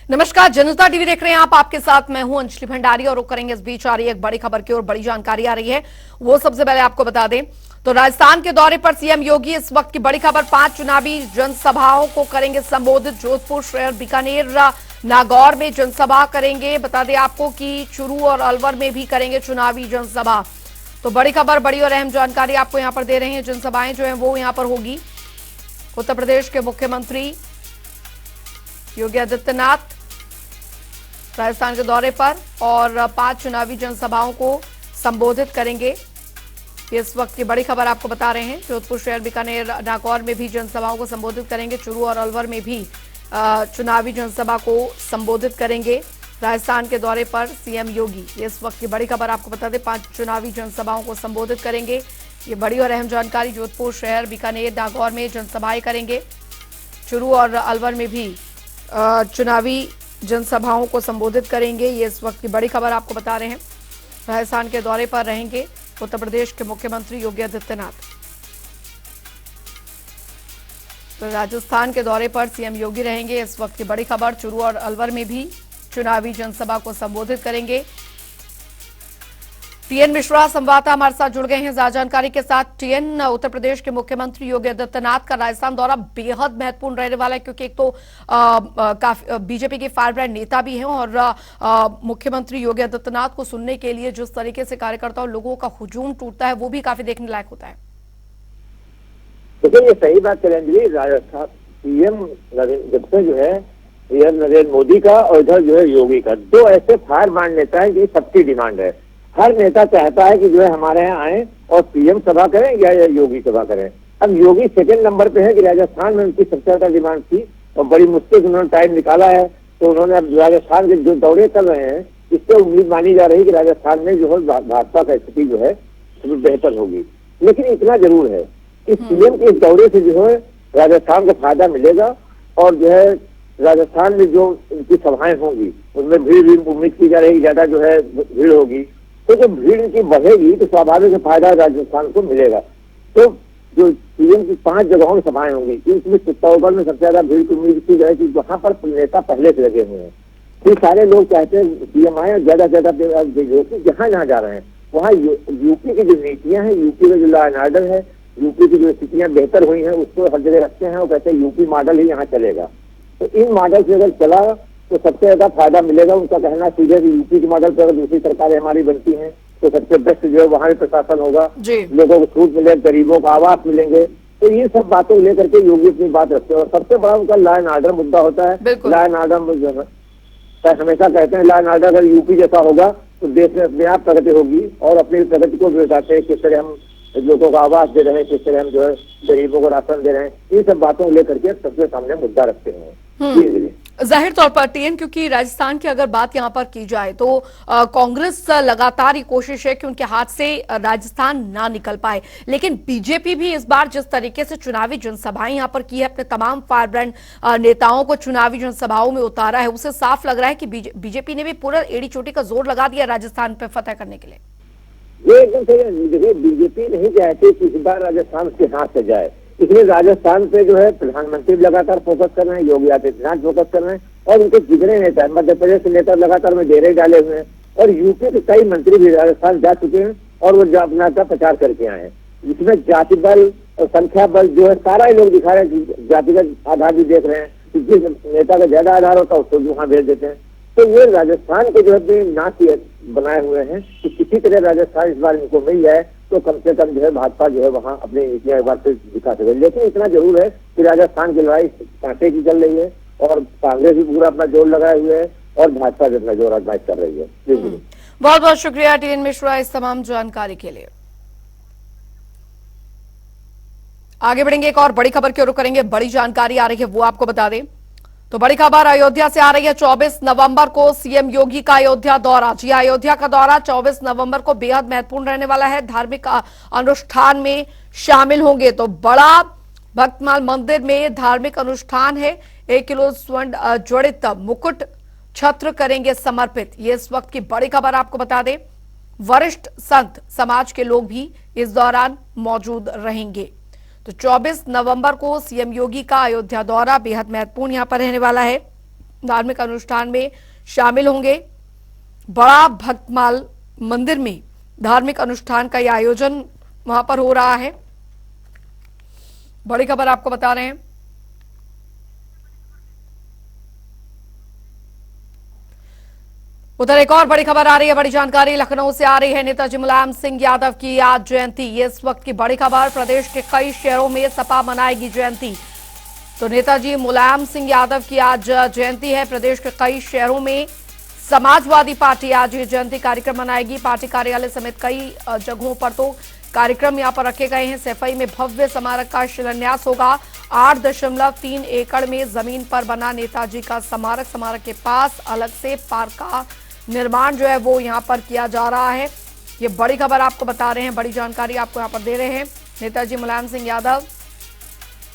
नमस्कार, जनता टीवी देख रहे हैं आप। आपके साथ मैं हूं अंजलि भंडारी और रुक करेंगे इस बीच आ रही है एक बड़ी खबर की और बड़ी जानकारी आ रही है। वो सबसे पहले आपको बता दें तो राजस्थान के दौरे पर सीएम योगी। इस वक्त की बड़ी खबर, 5 चुनावी जनसभाओं को करेंगे संबोधित। जोधपुर शहर, बीकानेर, नागौर में जनसभा करेंगे। बता दें आपको कि चुरू और अलवर में भी करेंगे चुनावी जनसभा। तो बड़ी खबर, बड़ी और अहम जानकारी आपको यहां पर दे रहे हैं। जनसभाएं जो है वो यहां पर होगी। उत्तर प्रदेश के मुख्यमंत्री योगी आदित्यनाथ राजस्थान के दौरे पर और 5 चुनावी जनसभाओं को संबोधित करेंगे। इस वक्त की बड़ी खबर आपको बता रहे हैं। जोधपुर शहर, बीकानेर, नागौर में भी जनसभाओं को संबोधित करेंगे। चुरू और अलवर में भी चुनावी जनसभा को संबोधित करेंगे राजस्थान के दौरे पर सीएम योगी। इस वक्त की बड़ी खबर आपको बता दें, 5 चुनावी जनसभाओं को संबोधित करेंगे। ये बड़ी और अहम जानकारी। जोधपुर शहर, बीकानेर, नागौर में जनसभाएं करेंगे। चुरू और अलवर में भी चुनावी जनसभाओं को संबोधित करेंगे। ये इस वक्त की बड़ी खबर आपको बता रहे हैं। राजस्थान के दौरे पर रहेंगे उत्तर प्रदेश के मुख्यमंत्री योगी आदित्यनाथ। तो राजस्थान के दौरे पर सीएम योगी रहेंगे। इस वक्त की बड़ी खबर, चुरू और अलवर में भी चुनावी जनसभा को संबोधित करेंगे। टीएन मिश्रा संवाददाता हमारे साथ जुड़ गए हैं ज्यादा जानकारी के साथ। टीएन, उत्तर प्रदेश के मुख्यमंत्री योगी आदित्यनाथ का राजस्थान दौरा बेहद महत्वपूर्ण रहने वाला है, क्योंकि एक तो काफी बीजेपी के फायरब्रांड नेता भी हैं और मुख्यमंत्री योगी आदित्यनाथ को सुनने के लिए जिस तरीके से कार्यकर्ताओं लोगों का हुजूम टूटता है वो भी काफी देखने लायक होता है। देखिए, ये सही बात करेंगे। राजस्थान पीएम जब से जो है पीएम नरेंद्र मोदी का और इधर जो है योगी का, दो ऐसे फायरब्रांड नेता है कि सबकी डिमांड है। हर नेता चाहता है कि जो है हमारे यहाँ आए और पीएम सभा करें या योगी सभा करें। अब योगी सेकंड नंबर पे है कि राजस्थान में उनकी सबसे ज्यादा डिमांड थी और बड़ी मुश्किल से उन्होंने टाइम निकाला है। तो उन्होंने अब राजस्थान के जो दौरे कर रहे हैं, इससे उम्मीद मानी जा रही है कि राजस्थान में जो है भाजपा का स्थिति जो है बेहतर होगी। लेकिन इतना जरूर है कि पीएम के इस दौरे से जो है राजस्थान को फायदा मिलेगा और जो है राजस्थान में जो उनकी सभाएं होंगी उनमें भीड़ भी उम्मीद की जा रही है, ज्यादा जो है भीड़ होगी। तो जब भीड़ इनकी बढ़ेगी तो स्वाभाविक फायदा राजस्थान को मिलेगा। तो जो पीएम की 5 जगहों में सभाएं होंगी, इसमें चित्तौड़गढ़ में सबसे ज्यादा भीड़ की उम्मीद की जाए कि वहां पर नेता पहले से लगे हुए हैं। फिर सारे लोग चाहते हैं पीएम आए, ज्यादा से ज्यादा जहाँ जहाँ जा रहे हैं वहाँ यूपी की जो नीतियां हैं, यूपी का जो लॉ एंड ऑर्डर है, यूपी की जो स्थितियां बेहतर हुई हैं उसको हर जगह रखते हैं और कहते हैं यूपी मॉडल ही यहाँ चलेगा। तो इन मॉडल से अगर चला तो सबसे ज्यादा फायदा मिलेगा। उनका कहना सीधे कि यूपी के मॉडल पर अगर दूसरी सरकारें हमारी बनती हैं तो सबसे बेस्ट जो है वहाँ भी प्रशासन होगा, लोगों को छूट मिलेगा, गरीबों को आवास मिलेंगे। तो ये सब बातों लेकर के योगी अपनी बात रखते हैं। और सबसे बड़ा उनका लॉ एंड ऑर्डर मुद्दा होता है। लॉ एंड ऑर्डर हमेशा कहते हैं लॉ एंड ऑर्डर अगर यूपी जैसा होगा तो देश में अपने आप प्रगति होगी। और अपनी प्रगति को भी बताते हैं किस तरह हम लोगों को आवास दे रहे हैं, किस तरह हम जो है गरीबों को राशन दे रहे हैं। इन सब बातों को लेकर के सबसे सामने मुद्दा रखते हैं। जाहिर तौर पर टीएन, क्योंकि राजस्थान की अगर बात यहां पर की जाए तो कांग्रेस लगातार ही कोशिश है कि उनके हाथ से राजस्थान ना निकल पाए, लेकिन बीजेपी भी इस बार जिस तरीके से चुनावी जनसभाएं यहां पर की है, अपने तमाम फायरब्रांड नेताओं को चुनावी जनसभाओं में उतारा है, उससे साफ लग रहा है कि बीजेपी ने भी पूरा एड़ी चोटी का जोर लगा दिया राजस्थान पर फतह करने के लिए। ये एकदम सही। देखिए, बीजेपी नहीं चाहती कि इस बार राजस्थान उसके हाथ से जाए, इसलिए राजस्थान पे जो है प्रधानमंत्री लगातार फोकस कर रहे हैं, योगी आदित्यनाथ फोकस कर रहे हैं और उनके जिगरे नेता मध्य प्रदेश के नेता लगातार में डेरे डाले हुए हैं। और यूपी के कई मंत्री भी राजस्थान जा चुके हैं और वो अपना का प्रचार करके आए हैं। इसमें जाति बल और संख्या बल जो है सारा ही लोग दिखा रहे हैं। जातिगत आधार भी देख रहे हैं कि जिस नेता का ज्यादा आधार होता है उसको वहां भेज देते हैं। तो ये राजस्थान के जो है नाक बनाए हुए हैं कि किसी तरह राजस्थान इस बार इनको मिल जाए तो कम से कम जो है भाजपा जो है वहाँ अपने नीतियां एक बार फिर दिखा सके। लेकिन इतना जरूर है कि राजस्थान की लड़ाई कांटे की चल रही है और कांग्रेस भी पूरा अपना जोर लगाए हुए है और भाजपा भी अपना जोर आजमाइश कर रही है। बहुत बहुत शुक्रिया टीएन मिश्रा इस तमाम जानकारी के लिए। आगे बढ़ेंगे, एक और बड़ी खबर की ओर करेंगे। बड़ी जानकारी आ रही है वो आपको बता दें तो बड़ी खबर अयोध्या से आ रही है। 24 नवंबर को सीएम योगी का अयोध्या दौरा। जी, अयोध्या का दौरा 24 नवंबर को बेहद महत्वपूर्ण रहने वाला है। धार्मिक अनुष्ठान में शामिल होंगे तो बड़ा भक्तमाल मंदिर में धार्मिक अनुष्ठान है। 1 किलो स्वर्ण जड़ित मुकुट छत्र करेंगे समर्पित। ये इस वक्त की बड़ी खबर आपको बता दें। वरिष्ठ संत समाज के लोग भी इस दौरान मौजूद रहेंगे। तो 24 नवंबर को सीएम योगी का अयोध्या दौरा बेहद महत्वपूर्ण यहां पर रहने वाला है। धार्मिक अनुष्ठान में शामिल होंगे। बड़ा भक्तमाल मंदिर में धार्मिक अनुष्ठान का यह आयोजन वहां पर हो रहा है। बड़ी खबर आपको बता रहे हैं। उधर एक और बड़ी खबर आ रही है, बड़ी जानकारी लखनऊ से आ रही है। नेताजी मुलायम सिंह यादव की आज जयंती, ये इस वक्त की बड़ी खबर। प्रदेश के कई शहरों में सपा मनाएगी जयंती। तो नेताजी मुलायम सिंह यादव की आज जयंती है। प्रदेश के कई शहरों में समाजवादी पार्टी आज ये जयंती कार्यक्रम मनाएगी। पार्टी कार्यालय समेत कई जगहों पर तो कार्यक्रम यहां पर रखे गए हैं। सैफई में भव्य स्मारक का शिलान्यास होगा। 8.3 एकड़ में जमीन पर बना नेताजी का स्मारक, स्मारक के पास अलग से पार्क का निर्माण जो है वो यहां पर किया जा रहा है। ये बड़ी खबर आपको बता रहे हैं, बड़ी जानकारी आपको यहां पर दे रहे हैं। नेताजी मुलायम सिंह यादव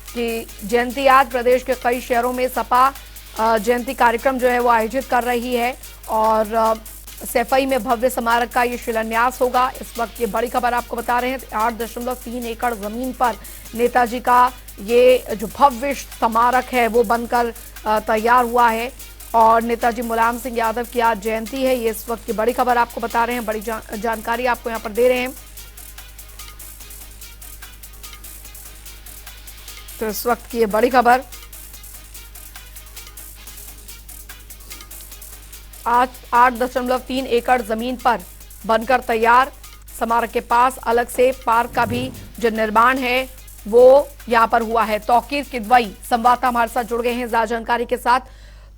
की जयंती आज प्रदेश के कई शहरों में सपा जयंती कार्यक्रम जो है वो आयोजित कर रही है और सैफई में भव्य स्मारक का ये शिलान्यास होगा। इस वक्त ये बड़ी खबर आपको बता रहे हैं। 8.3 एकड़ जमीन पर नेताजी का ये जो भव्य स्मारक है वो बनकर तैयार हुआ है और नेताजी मुलायम सिंह यादव की आज जयंती है। ये इस वक्त की बड़ी खबर आपको बता रहे हैं, बड़ी जानकारी आपको यहां पर दे रहे हैं। तो इस वक्त की ये बड़ी खबर, आज 8.3 एकड़ जमीन पर बनकर तैयार स्मारक के पास अलग से पार्क का भी जो निर्माण है वो यहां पर हुआ है। तौकीर किदवई संवाददाता हमारे साथ जुड़ गए हैं ज्यादा जानकारी के साथ।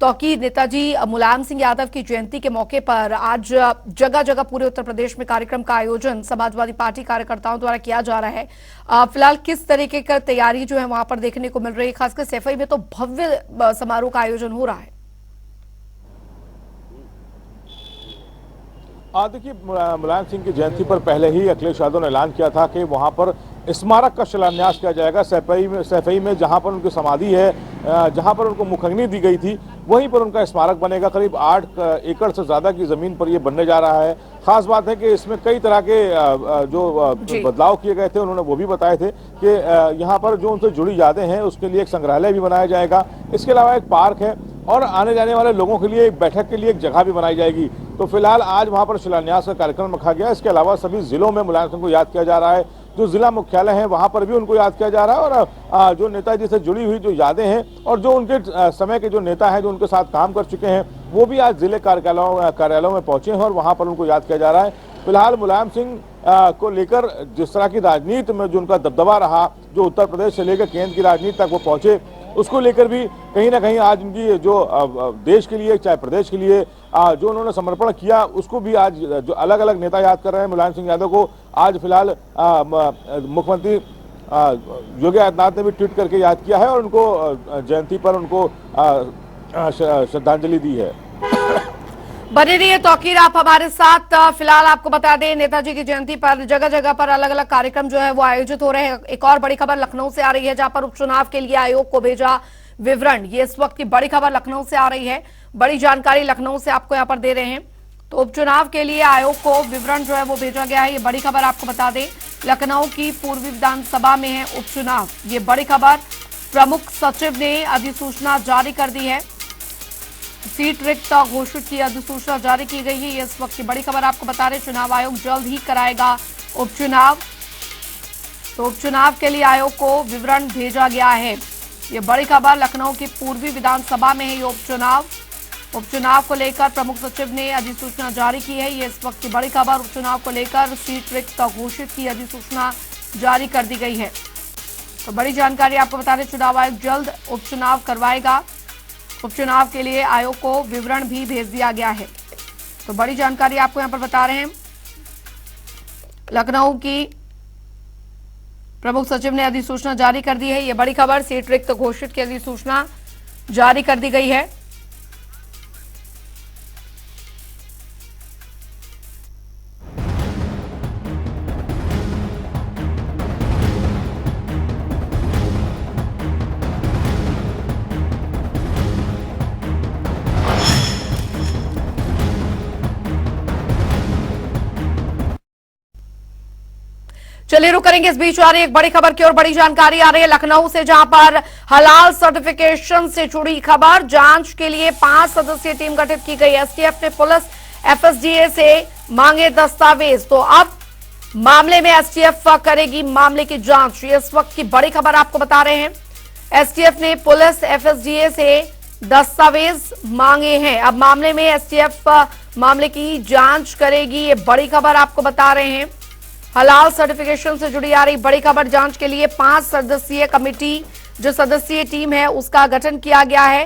तौकीर, नेताजी मुलायम सिंह यादव की जयंती के मौके पर आज जगह जगह पूरे उत्तर प्रदेश में कार्यक्रम का आयोजन समाजवादी पार्टी कार्यकर्ताओं द्वारा किया जा रहा है। फिलहाल किस तरीके का तैयारी जो है वहां पर देखने को मिल रही है? खासकर सैफई में तो भव्य समारोह का आयोजन हो रहा है। देखिए, मुलायम सिंह की जयंती पर पहले ही अखिलेश यादव ने ऐलान किया था कि वहां पर स्मारक का शिलान्यास किया जाएगा। सैफई में जहां पर उनकी समाधि है, जहां पर उनको मुखाग्नि दी गई थी, वहीं पर उनका स्मारक बनेगा। करीब 8 एकड़ से ज्यादा की जमीन पर यह बनने जा रहा है। खास बात है कि इसमें कई तरह के जो बदलाव किए गए थे उन्होंने वो भी बताए थे कि यहाँ पर जो उनसे जुड़ी यादें हैं उसके लिए एक संग्रहालय भी बनाया जाएगा। इसके अलावा एक पार्क है और आने जाने वाले लोगों के लिए एक बैठक के लिए एक जगह भी बनाई जाएगी। तो फिलहाल आज वहां पर शिलान्यास का कार्यक्रम रखा गया। इसके अलावा सभी जिलों में मुलायम सिंह को याद किया जा रहा है। जो जिला मुख्यालय है वहां पर भी उनको याद किया जा रहा है और जो नेताजी से जुड़ी हुई जो यादें हैं और जो उनके समय के जो नेता हैं जो उनके साथ काम कर चुके हैं वो भी आज जिले कार्यालयों में पहुंचे हैं और वहां पर उनको याद किया जा रहा है। फिलहाल मुलायम सिंह को लेकर जिस तरह की राजनीति में जो उनका दबदबा रहा, जो उत्तर प्रदेश से लेकर केंद्र की राजनीति तक वो पहुंचे, उसको लेकर भी कहीं ना कहीं आज उनकी जो देश के लिए चाहे प्रदेश के लिए जो उन्होंने समर्पण किया उसको भी आज जो अलग अलग नेता याद कर रहे हैं। मुलायम सिंह यादव को आज फिलहाल मुख्यमंत्री योगी आदित्यनाथ ने भी ट्वीट करके याद किया है और उनको जयंती पर उनको श्रद्धांजलि दी है। बने रहिए तौकीर आप हमारे साथ। फिलहाल आपको बता दें नेताजी की जयंती पर जगह जगह पर अलग अलग कार्यक्रम जो है वो आयोजित हो रहे हैं। एक और बड़ी खबर लखनऊ से आ रही है जहां पर उपचुनाव के लिए आयोग को भेजा विवरण। ये इस वक्त की बड़ी खबर लखनऊ से आ रही है, बड़ी जानकारी लखनऊ से आपको यहाँ पर दे रहे हैं। तो उपचुनाव के लिए आयोग को विवरण जो है वो भेजा गया है। ये बड़ी खबर आपको बता दें, लखनऊ की पूर्वी विधानसभा में है उपचुनाव। ये बड़ी खबर, प्रमुख सचिव ने अधिसूचना जारी कर दी है। सीट रिक्त घोषित की अधिसूचना जारी की गई है। ये इस वक्त की बड़ी खबर आपको बता रहे, चुनाव आयोग जल्द ही कराएगा उपचुनाव। तो उपचुनाव के लिए आयोग को विवरण भेजा गया है। ये बड़ी खबर, लखनऊ की पूर्वी विधानसभा में है ये उपचुनाव। उपचुनाव को लेकर प्रमुख सचिव ने अधिसूचना जारी की है। ये इस वक्त की बड़ी खबर, उपचुनाव को लेकर सीट रिक्त घोषित की अधिसूचना जारी कर दी गई है। तो बड़ी जानकारी आपको बता रहे, चुनाव आयोग जल्द उपचुनाव करवाएगा। उपचुनाव के लिए आयोग को विवरण भी भेज दिया गया है। तो बड़ी जानकारी आपको यहां पर बता रहे हैं, लखनऊ की प्रमुख सचिव ने अधिसूचना जारी कर दी है। यह बड़ी खबर, सीट रिक्त घोषित की अधिसूचना जारी कर दी गई है। चलिए रुक करेंगे, इस बीच आ रही एक बड़ी खबर की और बड़ी जानकारी आ रही है लखनऊ से, जहां पर हलाल सर्टिफिकेशन से जुड़ी खबर। जांच के लिए 5 सदस्यीय टीम गठित की गई। एसटीएफ ने पुलिस एफएसडीए से मांगे दस्तावेज। तो अब मामले में एसटीएफ करेगी मामले की जांच। ये इस वक्त की बड़ी खबर आपको बता रहे हैं। एसटीएफ ने पुलिस एफएसडीए से दस्तावेज मांगे हैं। अब मामले में एसटीएफ मामले की जांच करेगी, ये बड़ी खबर आपको बता रहे हैं। हलाल सर्टिफिकेशन से जुड़ी आ रही बड़ी खबर। जांच के लिए 5 सदस्यीय कमेटी, जो सदस्यीय टीम है, उसका गठन किया गया है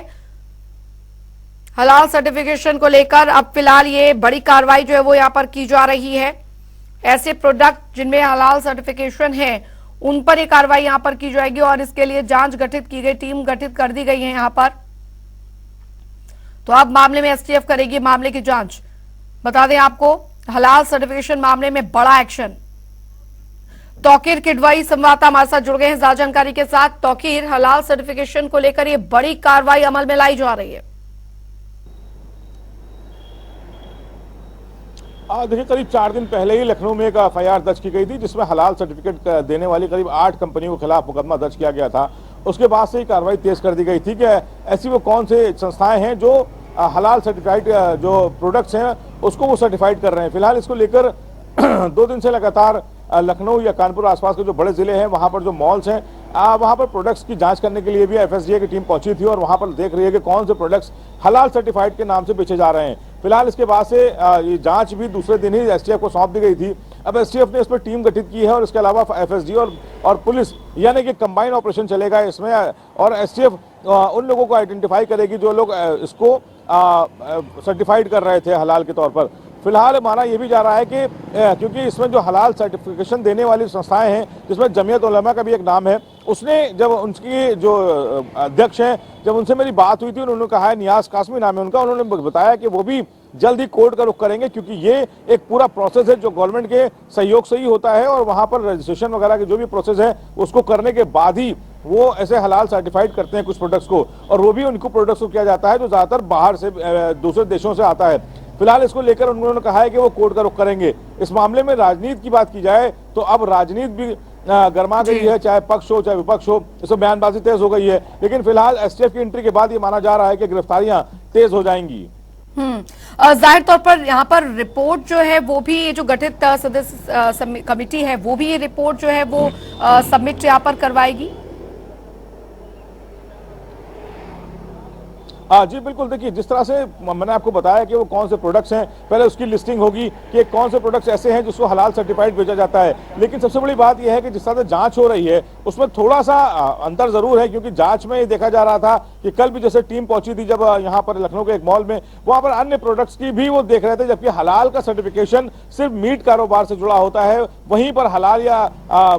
हलाल सर्टिफिकेशन को लेकर। अब फिलहाल ये बड़ी कार्रवाई जो है वो यहां पर की जा रही है। ऐसे प्रोडक्ट जिनमें हलाल सर्टिफिकेशन है उन पर यह कार्रवाई यहां पर की जाएगी और इसके लिए जांच गठित की गई, टीम गठित कर दी गई है यहां पर। तो अब मामले में एसटीएफ करेगी मामले की जांच। बता दें आपको, हलाल सर्टिफिकेशन मामले में बड़ा एक्शन। तौकीर किडवाई संवाददाता हमारे साथ जुड़ गए हैं ज्यादा जानकारी के साथ। तौकीर, हलाल सर्टिफिकेशन को लेकर ये बड़ी कार्रवाई अमल में लाई जा रही है। देखिए, करीब 4 दिन पहले ही लखनऊ में एक एफआईआर दर्ज की गई थी, जिसमें हलाल सर्टिफिकेट देने वाली करीब 8 कंपनियों के खिलाफ मुकदमा दर्ज किया गया था। उसके बाद से ही कार्रवाई तेज कर दी गई थी कि ऐसी वो कौन से संस्थाएं हैं जो हलाल सर्टिफाइड जो प्रोडक्ट्स हैं उसको वो सर्टिफाइड कर रहे हैं। फिलहाल इसको लेकर 2 दिन से लगातार लखनऊ या कानपुर आसपास के जो बड़े जिले हैं वहां पर जो मॉल्स हैं वहां पर प्रोडक्ट्स की जांच करने के लिए भी एफएसडीए की टीम पहुंची थी और वहां पर देख रही है कि कौन से प्रोडक्ट्स हलाल सर्टिफाइड के नाम से बेचे जा रहे हैं। फिलहाल इसके बाद से ये जांच भी दूसरे दिन ही एसटीएफ को सौंप दी गई थी। अब एसटीएफ ने इस पर टीम गठित की है और इसके अलावा एफएसडी और पुलिस, यानी कि कंबाइन ऑपरेशन चलेगा इसमें। और एसटीएफ उन लोगों को आइडेंटिफाई करेगी जो लोग इसको सर्टिफाइड कर रहे थे हलाल के तौर पर। फिलहाल माना यह भी जा रहा है कि क्योंकि इसमें जो हलाल सर्टिफिकेशन देने वाली संस्थाएं हैं, जिसमें जमीयत उलमा का भी एक नाम है, उसने जब उनकी जो अध्यक्ष हैं, जब उनसे मेरी बात हुई थी, उन्होंने कहा है, नियाज कासमी नाम है उनका, उन्होंने बताया कि वो भी जल्द ही कोर्ट का रुख करेंगे, क्योंकि ये एक पूरा प्रोसेस है जो गवर्नमेंट के सहयोग से ही होता है और वहां पर रजिस्ट्रेशन वगैरह के जो भी प्रोसेस है उसको करने के बाद ही वो ऐसे हलाल सर्टिफाइड करते हैं कुछ प्रोडक्ट्स को, और वो भी उनको प्रोडक्ट्स को किया जाता है जो ज्यादातर बाहर से दूसरे देशों से आता है। फिलहाल इसको लेकर उन्होंने कहा है कि वो कोर्ट का रुख करेंगे। इस मामले में राजनीति की बात की जाए तो अब राजनीति भी गर्मा गई है, चाहे पक्ष हो चाहे विपक्ष हो, इसमें बयानबाजी तेज हो गई है। लेकिन फिलहाल एसटीएफ की एंट्री के बाद ये माना जा रहा है कि गिरफ्तारियां तेज हो जाएंगी। जाहिर तौर पर यहाँ पर रिपोर्ट जो है वो भी, जो गठित सदस्य कमेटी है वो भी ये रिपोर्ट जो है वो सबमिट यहाँ पर करवाएगी। जी बिल्कुल, देखिए जिस तरह से मैंने आपको बताया कि वो कौन से प्रोडक्ट्स हैं, पहले उसकी लिस्टिंग होगी कि कौन से प्रोडक्ट्स ऐसे हैं जिसको हलाल सर्टिफाइड बेचा जाता है। लेकिन सबसे बड़ी बात यह है कि जिस तरह से जांच हो रही है उसमें थोड़ा सा अंतर जरूर है, क्योंकि जांच में ये देखा जा रहा था कि कल भी जैसे टीम पहुंची थी जब यहाँ पर लखनऊ के एक मॉल में, वहां पर अन्य प्रोडक्ट्स की भी वो देख रहे थे, जबकि हलाल का सर्टिफिकेशन सिर्फ मीट कारोबार से जुड़ा होता है, वहीं पर हलाल या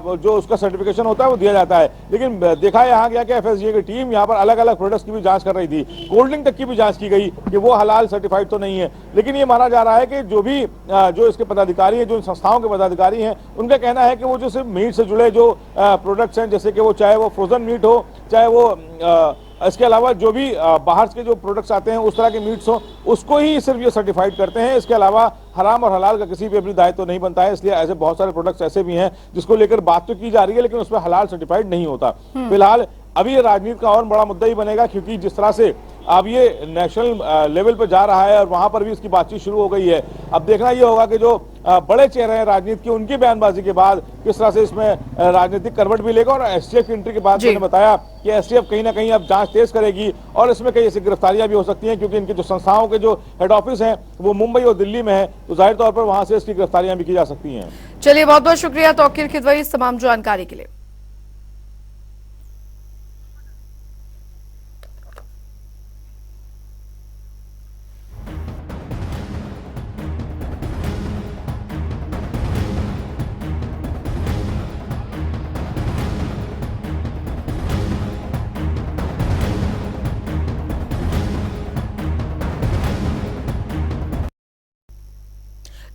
जो उसका सर्टिफिकेशन होता है वो दिया जाता है। लेकिन देखा यहाँ गया कि एफएसडीए की टीम यहाँ पर अलग अलग प्रोडक्ट्स की भी जांच कर रही थी, कोल्ड ड्रिंक तक की भी जांच की गई कि वो हलाल सर्टिफाइड तो नहीं है। लेकिन ये माना जा रहा है कि जो इसके पदाधिकारी हैं, जो इन संस्थाओं के पदाधिकारी हैं, उनका कहना है कि वो जो सिर्फ मीट से जुड़े जो प्रोडक्ट्स हैं, जैसे कि वो चाहे वो फ्रोजन मीट हो, चाहे वो इसके अलावा जो भी बाहर के जो प्रोडक्ट्स आते हैं उस तरह के मीट्स हो, उसको ही सिर्फ ये सर्टिफाइड करते हैं। इसके अलावा हराम और हलाल का किसी भी अपनी दायित्व नहीं बनता है। इसलिए ऐसे बहुत सारे प्रोडक्ट्स ऐसे भी हैं जिसको लेकर बात तो की जा रही है, लेकिन उसमें हलाल सर्टिफाइड नहीं होता। फिलहाल अभी ये राजनीति का और बड़ा मुद्दा ही बनेगा, क्योंकि जिस तरह से अब ये नेशनल लेवल पर जा रहा है और वहां पर भी इसकी बातचीत शुरू हो गई है। अब देखना ये होगा कि जो बड़े चेहरे हैं राजनीति के, उनकी बयानबाजी के बाद किस तरह से इसमें राजनीतिक करवट भी लेगा। और एसटीएफ की एंट्री के बाद मैंने बताया कि एसटीएफ कहीं ना कहीं अब जांच तेज करेगी और इसमें कई ऐसी गिरफ्तारियां भी हो सकती हैं, क्योंकि इनके जो संस्थाओं के जो हेड ऑफिस हैं वो मुंबई और दिल्ली में है, तो जाहिर तौर पर वहां से इसकी गिरफ्तारियां भी की जा सकती हैं। चलिए, बहुत बहुत शुक्रिया तौकीर किदवई इस तमाम जानकारी के लिए।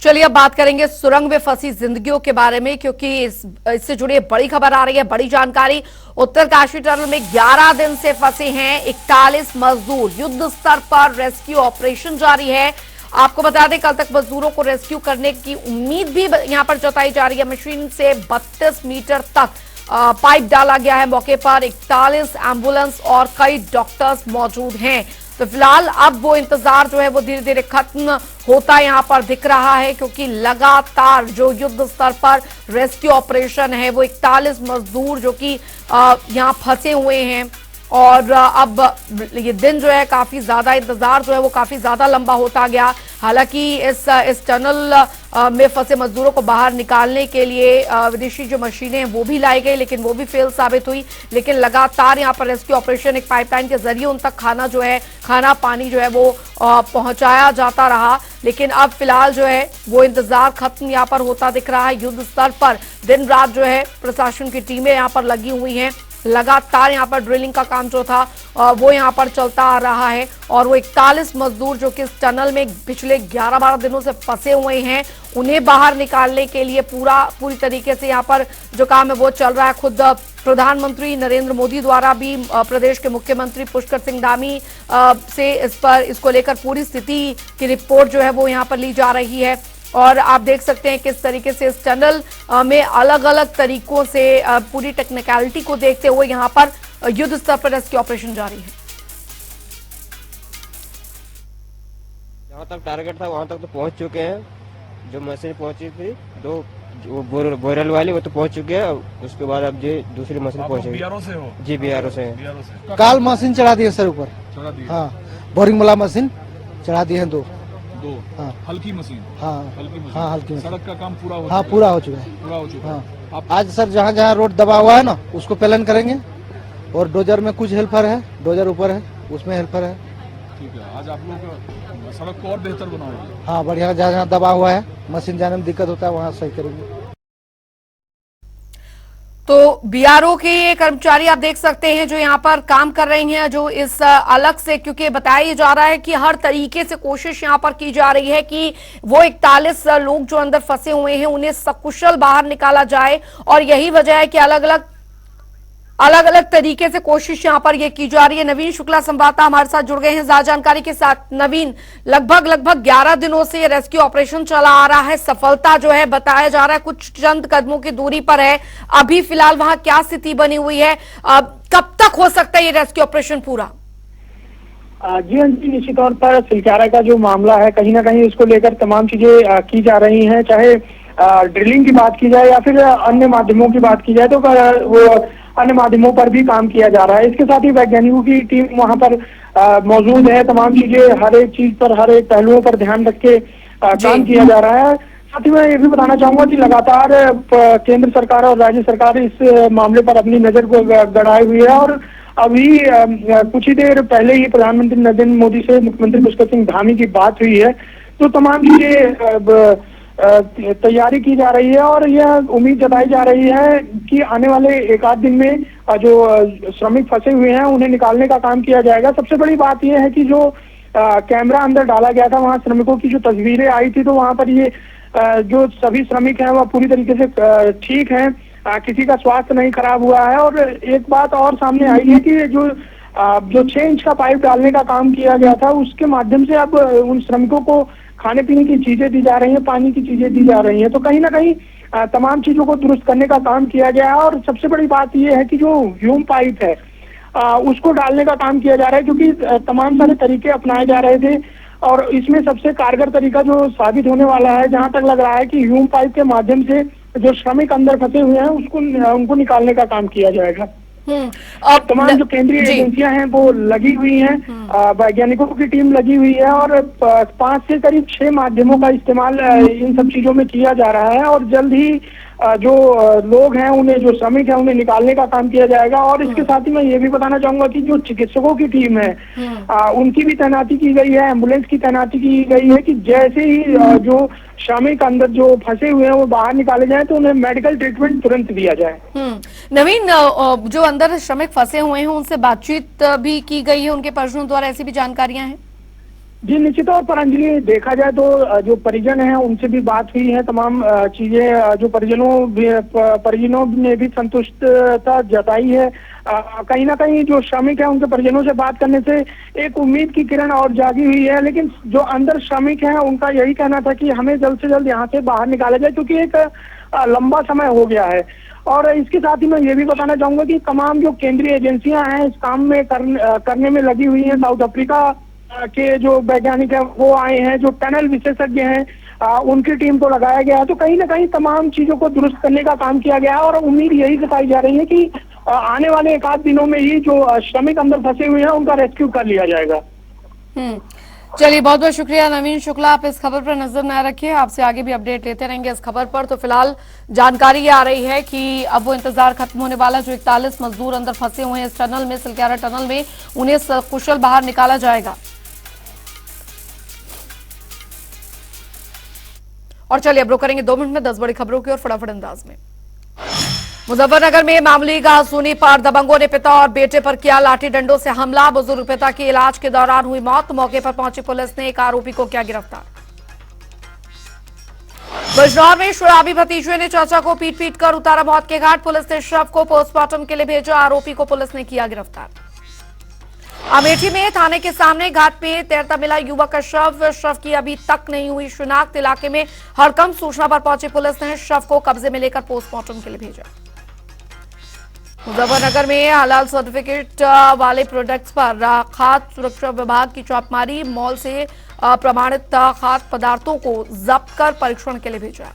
चलिए अब बात करेंगे सुरंग में फंसी जिंदगियों के बारे में, क्योंकि इससे जुड़ी बड़ी खबर आ रही है, बड़ी जानकारी। उत्तरकाशी टनल में 11 दिन से फंसे हैं 41 मजदूर। युद्ध स्तर पर रेस्क्यू ऑपरेशन जारी है आपको बता दें, कल तक मजदूरों को रेस्क्यू करने की उम्मीद भी यहां पर जताई जा रही है। मशीन से 32 मीटर तक पाइप डाला गया है। मौके पर 41 एम्बुलेंस और कई डॉक्टर्स मौजूद हैं। तो फिलहाल अब वो इंतजार जो है वो धीरे धीरे खत्म होता यहां पर दिख रहा है, क्योंकि लगातार जो युद्ध स्तर पर रेस्क्यू ऑपरेशन है वो 41 मजदूर जो कि यहां फंसे हुए हैं, और अब ये दिन जो है काफी ज्यादा इंतजार जो है वो काफी ज्यादा लंबा होता गया। हालांकि इस टनल में फंसे मजदूरों को बाहर निकालने के लिए विदेशी जो मशीनें हैं वो भी लाई गई, लेकिन वो भी फेल साबित हुई। लेकिन लगातार यहाँ पर रेस्क्यू ऑपरेशन एक पाइपलाइन के जरिए उन तक खाना पानी जो है वो पहुंचाया जाता रहा। लेकिन अब फिलहाल जो है वो इंतजार खत्म यहाँ पर होता दिख रहा है। युद्ध स्तर पर दिन रात जो है प्रशासन की टीमें यहाँ पर लगी हुई हैं। लगातार यहाँ पर ड्रिलिंग का काम जो था वो यहाँ पर चलता आ रहा है, और वो 41 मजदूर जो कि इस टनल में पिछले 11-12 दिनों से फंसे हुए हैं, उन्हें बाहर निकालने के लिए पूरी तरीके से यहाँ पर जो काम है वो चल रहा है। खुद प्रधानमंत्री नरेंद्र मोदी द्वारा भी प्रदेश के मुख्यमंत्री पुष्कर सिंह धामी से इसको लेकर पूरी स्थिति की रिपोर्ट जो है वो यहाँ पर ली जा रही है। और आप देख सकते हैं किस तरीके से इस टनल में अलग अलग तरीकों से पूरी टेक्निकलिटी को देखते हुए यहाँ पर युद्ध स्तर पर रेस्क्यू ऑपरेशन जारी है। जहाँ तक टारगेट था वहाँ तक तो पहुँच चुके हैं। जो मशीन पहुँची थी दो बोरल वाली वो तो पहुँच चुके हैं। उसके बाद अब जी दूसरी मशीन पहुँचेगी। बीआरओ से हो? जी बीआरओ से। काल मशीन चढ़ा दिए सर ऊपर। चढ़ा दिए? हाँ, बोरिंग वाला मशीन चढ़ा दिए हैं दो। हाँ। हल्की मशीन? हाँ हल्की मशीन। हाँ हल्की मशीन। सड़क का काम पूरा हो हाँ चुका है? पूरा हो चुका है। पूरा हो चुका है। हाँ। आज सर जहाँ जहाँ रोड दबा हुआ है ना उसको प्लान करेंगे, और डोजर में कुछ हेल्पर है, डोजर ऊपर है उसमें हेल्पर है। ठीक है, आज आप लोग सड़क को और बेहतर बनाओगे? हाँ बढ़िया, जहाँ जहाँ दबा हुआ है मशीन जाने में दिक्कत होता है वहाँ सही करेंगे। तो बीआरओ के ये कर्मचारी आप देख सकते हैं जो यहाँ पर काम कर रही हैं, जो इस अलग से, क्योंकि बताया जा रहा है कि हर तरीके से कोशिश यहाँ पर की जा रही है कि वो 41 लोग जो अंदर फंसे हुए हैं उन्हें सकुशल बाहर निकाला जाए, और यही वजह है कि अलग अलग तरीके से कोशिश यहाँ पर ये की जा रही है। नवीन शुक्ला संवाददाता हमारे साथ जुड़ गए हैं ज्यादा जानकारी के साथ। नवीन, लगभग 11 दिनों से रेस्क्यू ऑपरेशन चला आ रहा है। सफलता जो है बताया जा रहा है कुछ चंद कदमों की दूरी पर है। अभी फिलहाल वहां क्या स्थिति बनी हुई है, कब तक हो सकता है ये रेस्क्यू ऑपरेशन पूरा? जी हाँ जी, निश्चित तौर पर सिलक्यारा का जो मामला है कहीं ना कहीं इसको लेकर तमाम चीजें की जा रही हैं। चाहे ड्रिलिंग की बात की जाए या फिर अन्य माध्यमों की बात की जाए, तो वो अन्य माध्यमों पर भी काम किया जा रहा है। इसके साथ ही वैज्ञानिकों की टीम वहां पर मौजूद है। तमाम चीजें, हर एक चीज पर, हर एक पहलुओं पर ध्यान रख के काम किया जा रहा है। साथ ही मैं ये भी बताना चाहूंगा कि लगातार केंद्र सरकार और राज्य सरकार इस मामले पर अपनी नजर को गड़ाए हुई है, और अभी कुछ ही देर पहले ही प्रधानमंत्री नरेंद्र मोदी से मुख्यमंत्री पुष्कर सिंह धामी की बात हुई है। तो तमाम चीजें तैयारी की जा रही है, और यह उम्मीद जताई जा रही है कि आने वाले एक आध दिन में जो श्रमिक फंसे हुए हैं उन्हें निकालने का काम किया जाएगा। सबसे बड़ी बात यह है कि जो कैमरा अंदर डाला गया था, वहां श्रमिकों की जो तस्वीरें आई थी, तो वहां पर ये जो सभी श्रमिक हैं वह पूरी तरीके से ठीक हैं, किसी का स्वास्थ्य नहीं खराब हुआ है। और एक बात और सामने आई है कि जो 6 इंच का पाइप डालने का काम किया गया था, उसके माध्यम से अब उन श्रमिकों को खाने पीने की चीजें दी जा रही हैं, पानी की चीजें दी जा रही हैं। तो कहीं ना कहीं तमाम चीजों को दुरुस्त करने का काम किया गया है। और सबसे बड़ी बात यह है कि जो ह्यूम पाइप है उसको डालने का काम किया जा रहा है, क्योंकि तमाम सारे तरीके अपनाए जा रहे थे, और इसमें सबसे कारगर तरीका जो साबित होने वाला है, जहां तक लग रहा है कि ह्यूम पाइप के माध्यम से जो श्रमिक अंदर फंसे हुए हैं उनको निकालने का काम किया जाएगा। और तमाम जो केंद्रीय एजेंसियां हैं वो लगी हुई हैं, वैज्ञानिकों की टीम लगी हुई है, और 5 से करीब 6 माध्यमों का इस्तेमाल इन सब चीजों में किया जा रहा है। और जल्द ही जो लोग हैं उन्हें, जो श्रमिक हैं उन्हें निकालने का काम किया जाएगा। और इसके साथ ही मैं ये भी बताना चाहूंगा कि जो चिकित्सकों की टीम है उनकी भी तैनाती की गई है, एम्बुलेंस की तैनाती की गई है, कि जैसे ही जो श्रमिक अंदर जो फंसे हुए हैं वो बाहर निकाले जाए तो उन्हें मेडिकल ट्रीटमेंट तुरंत दिया जाए। नवीन, जो अंदर श्रमिक फंसे हुए हैं उनसे बातचीत भी की गई है उनके परिजनों द्वारा, ऐसी भी जानकारियां हैं? जी निश्चित तौर पर अंजलि, देखा जाए तो जो परिजन हैं उनसे भी बात हुई है, तमाम चीजें जो परिजनों ने भी संतुष्टता जताई है। कहीं ना कहीं जो श्रमिक है उनके परिजनों से बात करने से एक उम्मीद की किरण और जागी हुई है, लेकिन जो अंदर श्रमिक हैं उनका यही कहना था कि हमें जल्द से जल्द यहाँ से बाहर निकाला जाए, क्योंकि एक लंबा समय हो गया है। और इसके साथ ही मैं ये भी बताना चाहूंगा कि तमाम जो केंद्रीय एजेंसियां हैं इस काम में करने में लगी हुई हैं। साउथ अफ्रीका के जो वैज्ञानिक हैं वो आए हैं, जो टनल विशेषज्ञ हैं उनकी टीम को लगाया गया है। तो कहीं ना कहीं तमाम चीजों को दुरुस्त करने का काम किया गया है और उम्मीद यही जताई जा रही है कि आने वाले एक आध दिनों में ही जो श्रमिक अंदर फंसे हुए हैं उनका रेस्क्यू कर लिया जाएगा। चलिए, बहुत बहुत शुक्रिया नवीन शुक्ला, आप इस खबर पर नजर न रखिए, आपसे आगे भी अपडेट लेते रहेंगे इस खबर पर। तो फिलहाल जानकारी ये आ रही है कि अब वो इंतजार खत्म होने वाला, जो 41 मजदूर अंदर फंसे हुए हैं इस टनल में, सिलक्यारा टनल में, उन्हें सकुशल बाहर निकाला जाएगा। और चलिए अब रुक करेंगे 2 मिनट में 10 बड़ी खबरों की और फटाफट अंदाज में। मुजफ्फरनगर में मामूली घासुनी पर दबंगों ने पिता और बेटे पर किया लाठी डंडों से हमला। बुजुर्ग पिता की इलाज के दौरान हुई मौत। मौके पर पहुंची पुलिस ने एक आरोपी को किया गिरफ्तार। बिजनौर में शराबी भतीजे ने चाचा को पीट पीट कर उतारा मौत के घाट। पुलिस ने शव को पोस्टमार्टम के लिए भेजा। आरोपी को पुलिस ने किया गिरफ्तार। अमेठी में थाने के सामने घाट पे तैरता मिला युवक का शव की अभी तक नहीं हुई शिनाख्त। इलाके में हड़कंप सूचना पर पहुंची पुलिस ने शव को कब्जे में लेकर पोस्टमार्टम के लिए भेजा। मुजफ्फरनगर में हलाल सर्टिफिकेट वाले प्रोडक्ट्स पर खाद्य सुरक्षा विभाग की छापेमारी। मॉल से प्रमाणित खाद्य पदार्थों को जब्त कर परीक्षण के लिए भेजा।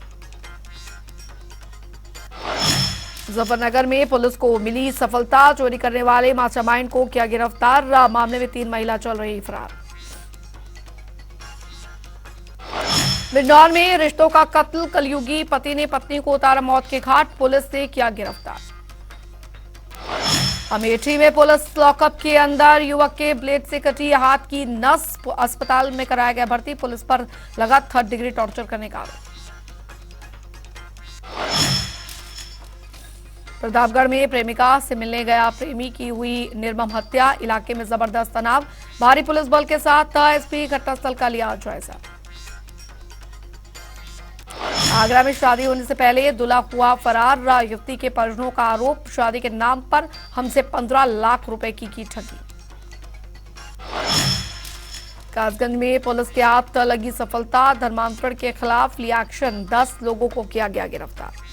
मुजफ्फरनगर में पुलिस को मिली सफलता। चोरी करने वाले मास्टरमाइंड को किया गिरफ्तार। मामले में 3 महिला चल रही फरार। बिजनौर में रिश्तों का कत्ल। कलयुगी पति ने पत्नी को उतारा मौत के घाट। पुलिस ने किया गिरफ्तार। अमेठी में पुलिस लॉकअप के अंदर युवक के ब्लेड से कटी हाथ की नस। अस्पताल में कराया गया भर्ती। पुलिस पर लगा 3rd डिग्री टॉर्चर करने का आरोप। प्रतापगढ़ में प्रेमिका से मिलने गया प्रेमी की हुई निर्मम हत्या। इलाके में जबरदस्त तनाव। भारी पुलिस बल के साथ एसपी घटनास्थल का लिया जायजा। आगरा में शादी होने से पहले दूल्हा हुआ फरार। युवती के परिजनों का आरोप, शादी के नाम पर हमसे 15 लाख रुपए की ठगी। कासगंज में पुलिस के हाथ लगी सफलता। धर्मांतरण के खिलाफ लिया एक्शन। 10 लोगों को किया गया गिरफ्तार।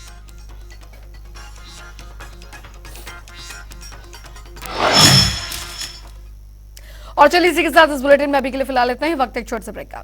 और चलिए इसी के साथ इस बुलेटिन में अभी के लिए फिलहाल इतना ही। वक्त एक छोटे से ब्रेक का।